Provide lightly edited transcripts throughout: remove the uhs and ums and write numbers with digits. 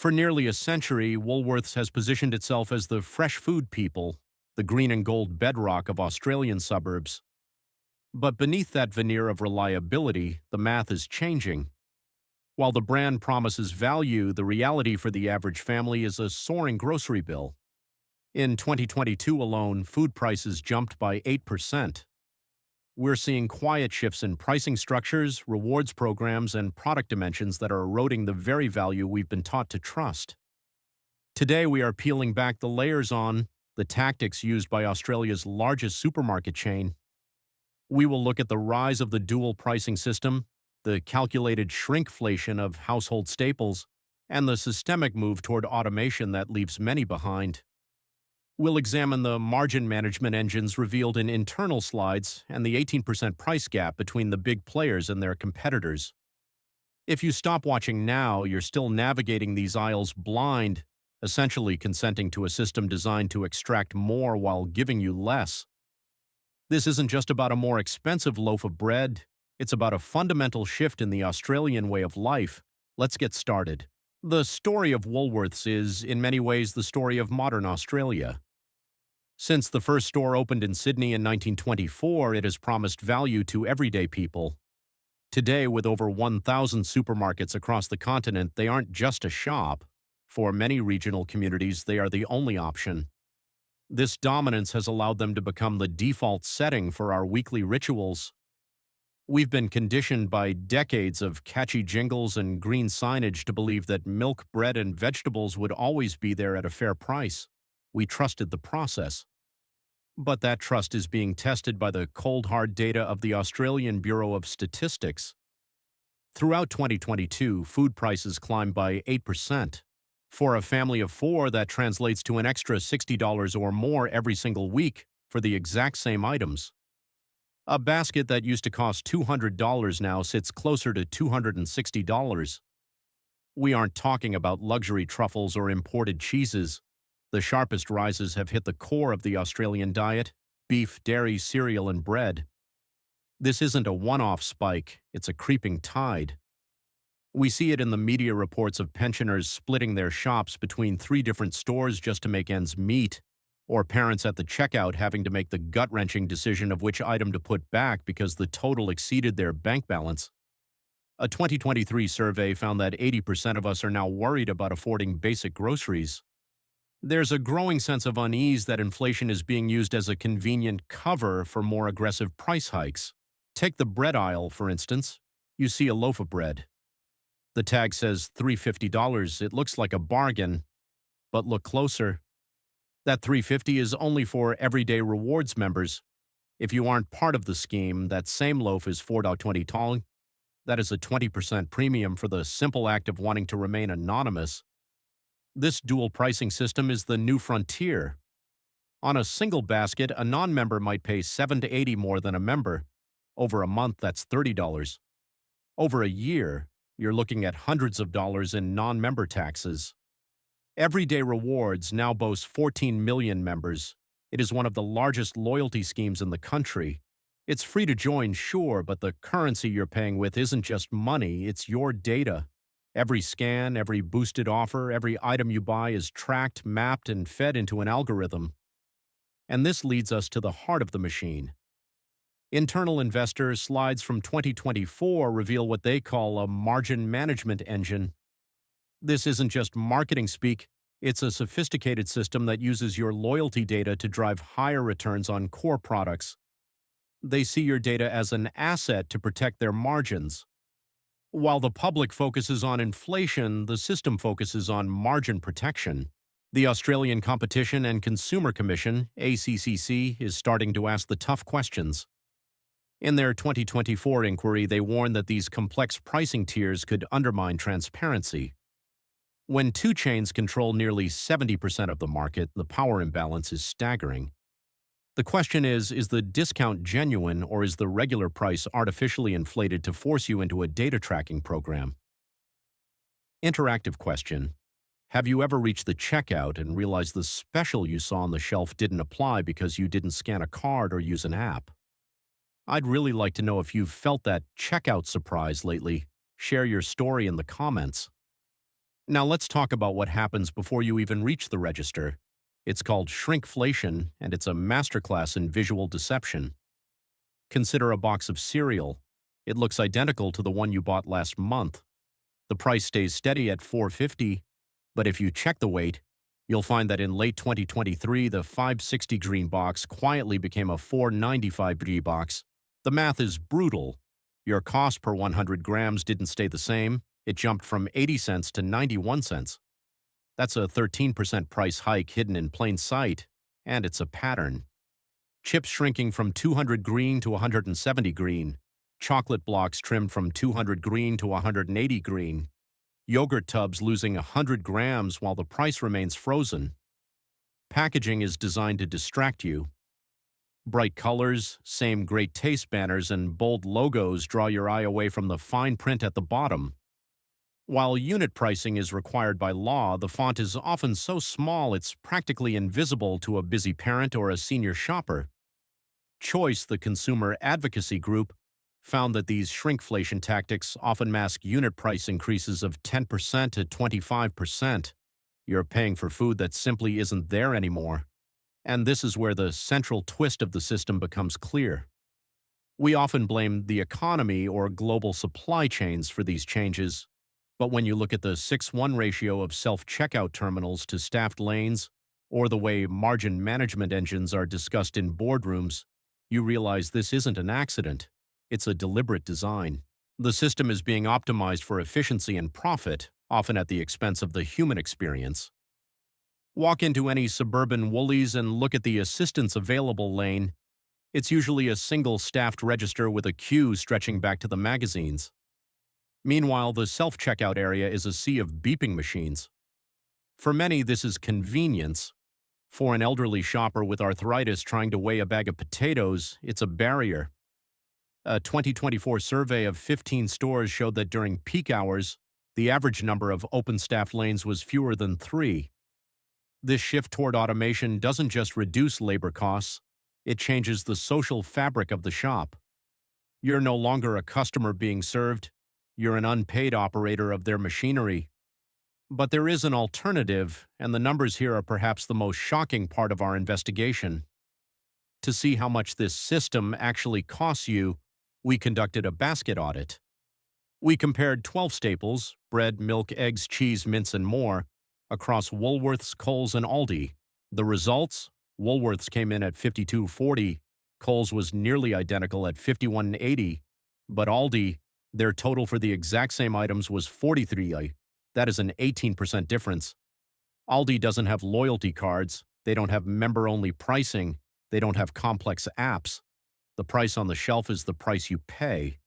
For nearly a century, Woolworths has positioned itself as the fresh food people, the green and gold bedrock of Australian suburbs. But beneath that veneer of reliability, the math is changing. While the brand promises value, the reality for the average family is a soaring grocery bill. In 2022 alone, food prices jumped by 8%. We're seeing quiet shifts in pricing structures, rewards programs, and product dimensions that are eroding the very value we've been taught to trust. Today, we are peeling back the layers on the tactics used by Australia's largest supermarket chain. We will look at the rise of the dual pricing system, the calculated shrinkflation of household staples, and the systemic move toward automation that leaves many behind. We'll examine the margin management engines revealed in internal slides and the 18% price gap between the big players and their competitors. If you stop watching now, you're still navigating these aisles blind, essentially consenting to a system designed to extract more while giving you less. This isn't just about a more expensive loaf of bread, it's about a fundamental shift in the Australian way of life. Let's get started. The story of Woolworths is, in many ways, the story of modern Australia. Since the first store opened in Sydney in 1924, it has promised value to everyday people. Today, with over 1,000 supermarkets across the continent, they aren't just a shop. For many regional communities, they are the only option. This dominance has allowed them to become the default setting for our weekly rituals. We've been conditioned by decades of catchy jingles and green signage to believe that milk, bread, and vegetables would always be there at a fair price. We trusted the process. But that trust is being tested by the cold hard data of the Australian Bureau of Statistics. Throughout 2022, food prices climbed by 8%. For a family of four, that translates to an extra $60 or more every single week for the exact same items. A basket that used to cost $200 now sits closer to $260. We aren't talking about luxury truffles or imported cheeses. The sharpest rises have hit the core of the Australian diet: beef, dairy, cereal, and bread. This isn't a one-off spike, it's a creeping tide. We see it in the media reports of pensioners splitting their shops between 3 different stores just to make ends meet, or parents at the checkout having to make the gut-wrenching decision of which item to put back because the total exceeded their bank balance. A 2023 survey found that 80% of us are now worried about affording basic groceries. There's a growing sense of unease that inflation is being used as a convenient cover for more aggressive price hikes. Take the bread aisle, for instance. You see a loaf of bread. The tag says $3.50. It looks like a bargain, but look closer. That $3.50 is only for everyday rewards members. If you aren't part of the scheme, that same loaf is $4.20 tall. That is a 20% premium for the simple act of wanting to remain anonymous. This dual pricing system is the new frontier. On a single basket, a non-member might pay $7 to $80 more than a member. Over a month, that's $30. Over a year, you're looking at hundreds of dollars in non-member taxes. Everyday Rewards now boasts 14 million members. It is one of the largest loyalty schemes in the country. It's free to join, sure, but the currency you're paying with isn't just money, it's your data. Every scan, every boosted offer, every item you buy is tracked, mapped, and fed into an algorithm. And this leads us to the heart of the machine. Internal Investor slides from 2024 reveal what they call a margin management engine. This isn't just marketing speak, it's a sophisticated system that uses your loyalty data to drive higher returns on core products. They see your data as an asset to protect their margins. While the public focuses on inflation, the system focuses on margin protection. The Australian Competition and Consumer Commission, ACCC, is starting to ask the tough questions. In their 2024 inquiry, they warned that these complex pricing tiers could undermine transparency. When 2 chains control nearly 70% of the market, the power imbalance is staggering. The question is the discount genuine, or is the regular price artificially inflated to force you into a data tracking program? Interactive question. Have you ever reached the checkout and realized the special you saw on the shelf didn't apply because you didn't scan a card or use an app? I'd really like to know if you've felt that checkout surprise lately. Share your story in the comments. Now let's talk about what happens before you even reach the register. It's called shrinkflation, and it's a masterclass in visual deception. Consider a box of cereal. It looks identical to the one you bought last month. The price stays steady at $4.50, but if you check the weight, you'll find that in late 2023, the 560 green box quietly became a 495 green box. The math is brutal. Your cost per 100 grams didn't stay the same. It jumped from 80 cents to 91 cents. That's a 13% price hike hidden in plain sight, and it's a pattern. Chips shrinking from 200 green to 170 green. Chocolate blocks trimmed from 200 green to 180 green. Yogurt tubs losing 100 grams while the price remains frozen. Packaging is designed to distract you. Bright colors, same great taste banners, and bold logos draw your eye away from the fine print at the bottom. While unit pricing is required by law, the font is often so small it's practically invisible to a busy parent or a senior shopper. Choice, the consumer advocacy group, found that these shrinkflation tactics often mask unit price increases of 10% to 25%. You're paying for food that simply isn't there anymore. And this is where the central twist of the system becomes clear. We often blame the economy or global supply chains for these changes, but when you look at the 6:1 ratio of self-checkout terminals to staffed lanes, or the way margin management engines are discussed in boardrooms, you realize this isn't an accident. It's a deliberate design. The system is being optimized for efficiency and profit, often at the expense of the human experience. Walk into any suburban Woolies and look at the assistance available lane. It's usually a single staffed register with a queue stretching back to the magazines. Meanwhile, the self-checkout area is a sea of beeping machines. For many, this is convenience. For an elderly shopper with arthritis trying to weigh a bag of potatoes, it's a barrier. A 2024 survey of 15 stores showed that during peak hours, the average number of open staffed lanes was fewer than 3. This shift toward automation doesn't just reduce labor costs, it changes the social fabric of the shop. You're no longer a customer being served, you're an unpaid operator of their machinery. But there is an alternative, and the numbers here are perhaps the most shocking part of our investigation. To see how much this system actually costs you, we conducted a basket audit. We compared 12 staples, bread, milk, eggs, cheese, mince, and more, across Woolworths, Kohl's, and Aldi. The results? Woolworths came in at $52.40, Kohl's was nearly identical at $51.80, but Aldi, their total for the exact same items was $43. That is an 18% difference. Aldi doesn't have loyalty cards, they don't have member-only pricing, they don't have complex apps. The price on the shelf is the price you pay.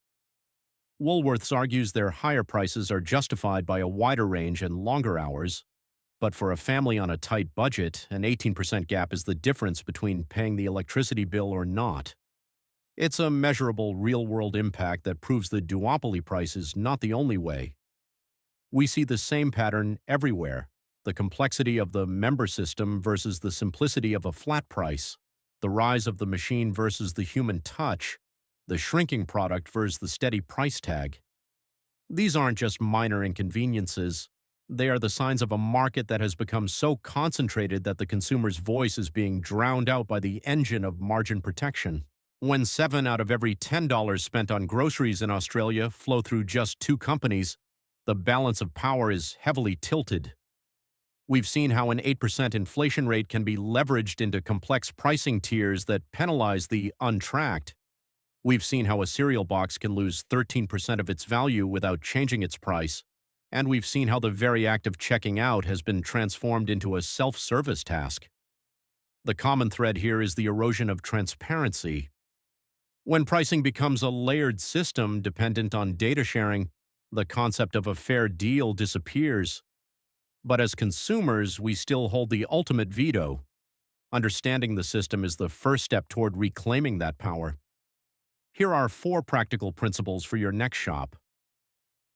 Woolworths argues their higher prices are justified by a wider range and longer hours, but for a family on a tight budget, an 18% gap is the difference between paying the electricity bill or not. It's a measurable real-world impact that proves the duopoly price is not the only way. We see the same pattern everywhere, the complexity of the member system versus the simplicity of a flat price, the rise of the machine versus the human touch, the shrinking product versus the steady price tag. These aren't just minor inconveniences. They are the signs of a market that has become so concentrated that the consumer's voice is being drowned out by the engine of margin protection. When 7 out of every $10 spent on groceries in Australia flow through just 2 companies, the balance of power is heavily tilted. We've seen how an 8% inflation rate can be leveraged into complex pricing tiers that penalize the untracked. We've seen how a cereal box can lose 13% of its value without changing its price. And we've seen how the very act of checking out has been transformed into a self-service task. The common thread here is the erosion of transparency. When pricing becomes a layered system dependent on data sharing, the concept of a fair deal disappears. But as consumers, we still hold the ultimate veto. Understanding the system is the first step toward reclaiming that power. Here are 4 practical principles for your next shop.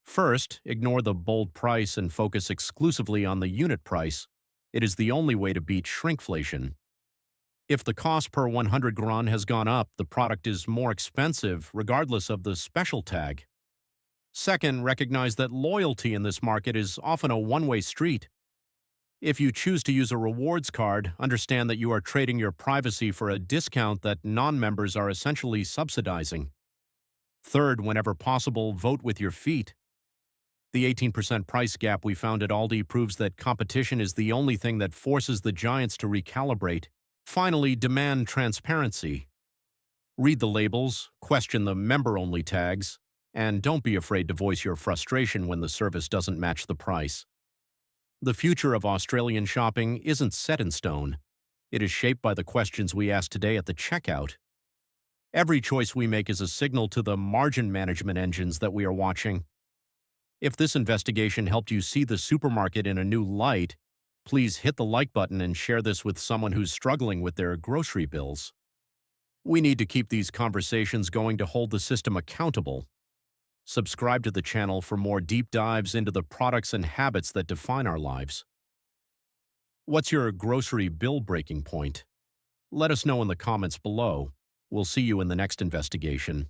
First, ignore the bold price and focus exclusively on the unit price. It is the only way to beat shrinkflation. If the cost per 100 gron has gone up, the product is more expensive regardless of the special tag. Second, recognize that loyalty in this market is often a one-way street. If you choose to use a rewards card, understand that you are trading your privacy for a discount that non-members are essentially subsidizing. Third, whenever possible, vote with your feet. The 18% price gap we found at Aldi proves that competition is the only thing that forces the giants to recalibrate. Finally, demand transparency. Read the labels, question the member-only tags, and don't be afraid to voice your frustration when the service doesn't match the price. The future of Australian shopping isn't set in stone. It is shaped by the questions we ask today at the checkout. Every choice we make is a signal to the margin management engines that we are watching. If this investigation helped you see the supermarket in a new light, please hit the like button and share this with someone who's struggling with their grocery bills. We need to keep these conversations going to hold the system accountable. Subscribe to the channel for more deep dives into the products and habits that define our lives. What's your grocery bill breaking point? Let us know in the comments below. We'll see you in the next investigation.